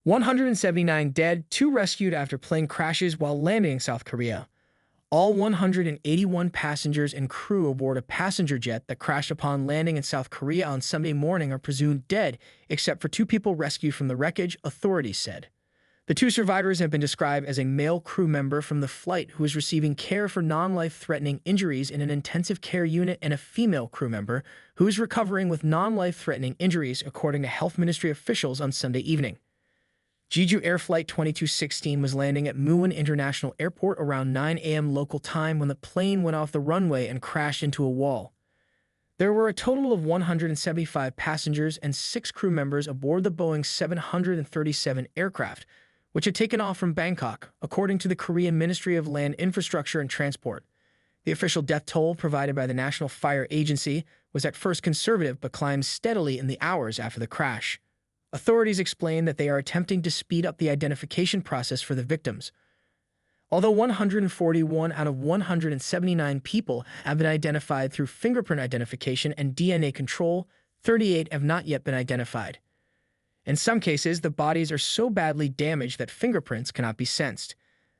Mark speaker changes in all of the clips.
Speaker 1: 179 dead, 2 rescued after plane crashes while landing in South Korea. All 181 passengers and crew aboard a passenger jet that crashed upon landing in South Korea on Sunday morning are presumed dead, except for 2 people rescued from the wreckage, authorities said. The 2 survivors have been described as a male crew member from the flight who is receiving care for non-life-threatening injuries in an intensive care unit and a female crew member who is recovering with non-life-threatening injuries, according to Health Ministry officials on Sunday evening. Jeju Air Flight 2216 was landing at Muin International Airport around 9 a.m. local time when the plane went off the runway and crashed into a wall. There were a total of 175 passengers and 6 crew members aboard the Boeing 737 aircraft, which had taken off from Bangkok, according to the Korean Ministry of Land Infrastructure and Transport. The official death toll provided by the National Fire Agency was at first conservative but climbed steadily in the hours after the crash. Authorities explained that they are attempting to speed up the identification process for the victims. Although 141 out of 179 people have been identified through fingerprint identification and DNA control, 38 have not yet been identified. In some cases, the bodies are so badly damaged that fingerprints cannot be sensed.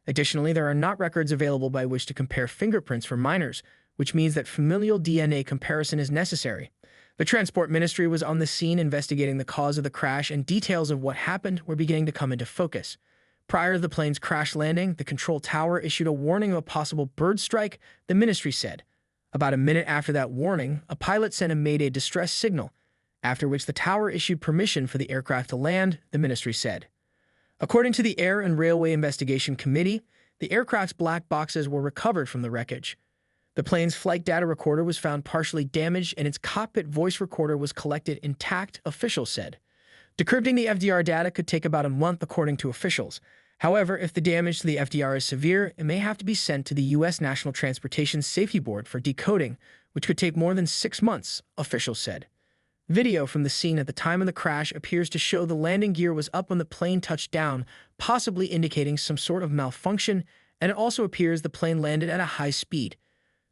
Speaker 1: Additionally, there are not records available by which to compare fingerprints for minors, which means that familial DNA comparison is necessary. The Transport Ministry was on the scene investigating the cause of the crash, and details of what happened were beginning to come into focus. Prior to the plane's crash landing, the control tower issued a warning of a possible bird strike, the ministry said. About a minute after that warning, a pilot sent a mayday distress signal, after which the tower issued permission for the aircraft to land, the ministry said. According to the Air and Railway Investigation Committee, the aircraft's black boxes were recovered from the wreckage. The plane's flight data recorder was found partially damaged and its cockpit voice recorder was collected intact, officials said. Decrypting the FDR data could take about a month, according to officials. However, if the damage to the FDR is severe, it may have to be sent to the U.S. National Transportation Safety Board for decoding, which could take more than 6 months, officials said. Video from the scene at the time of the crash appears to show the landing gear was up when the plane touched down, possibly indicating some sort of malfunction, and it also appears the plane landed at a high speed.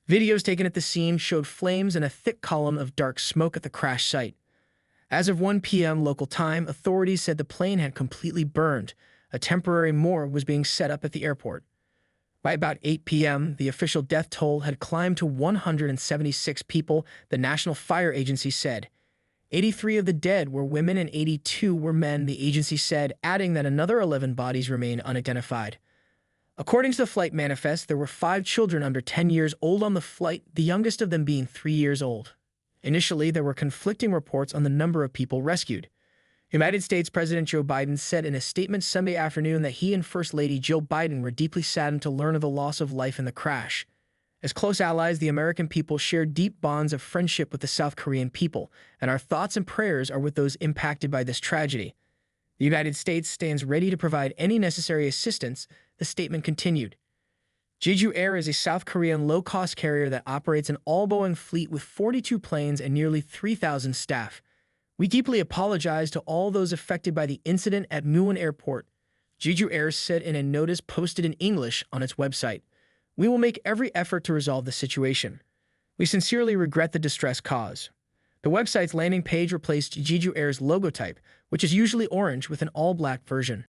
Speaker 1: Videos taken at the scene showed flames and a thick column of dark smoke at the crash site. As of 1 p.m. local time, authorities said the plane had completely burned. A temporary morgue was being set up at the airport. By about 8 p.m., the official death toll had climbed to 176 people, the National Fire Agency said. 83 of the dead were women and 82 were men, the agency said, adding that another 11 bodies remain unidentified. According to the flight manifest, there were 5 children under 10 years old on the flight, the youngest of them being 3 years old. Initially, there were conflicting reports on the number of people rescued. United States President Joe Biden said in a statement Sunday afternoon that he and First Lady Jill Biden were deeply saddened to learn of the loss of life in the crash. As close allies, the American people share deep bonds of friendship with the South Korean people, and our thoughts and prayers are with those impacted by this tragedy. The United States stands ready to provide any necessary assistance, the statement continued. Jeju Air is a South Korean low-cost carrier that operates an all-Boeing fleet with 42 planes and nearly 3,000 staff. We deeply apologize to all those affected by the incident at Muin Airport, Jeju Air said in a notice posted in English on its website. We will make every effort to resolve the situation. We sincerely regret the distress caused. The website's landing page replaced Jeju Air's logo type, which is usually orange, with an all-black version.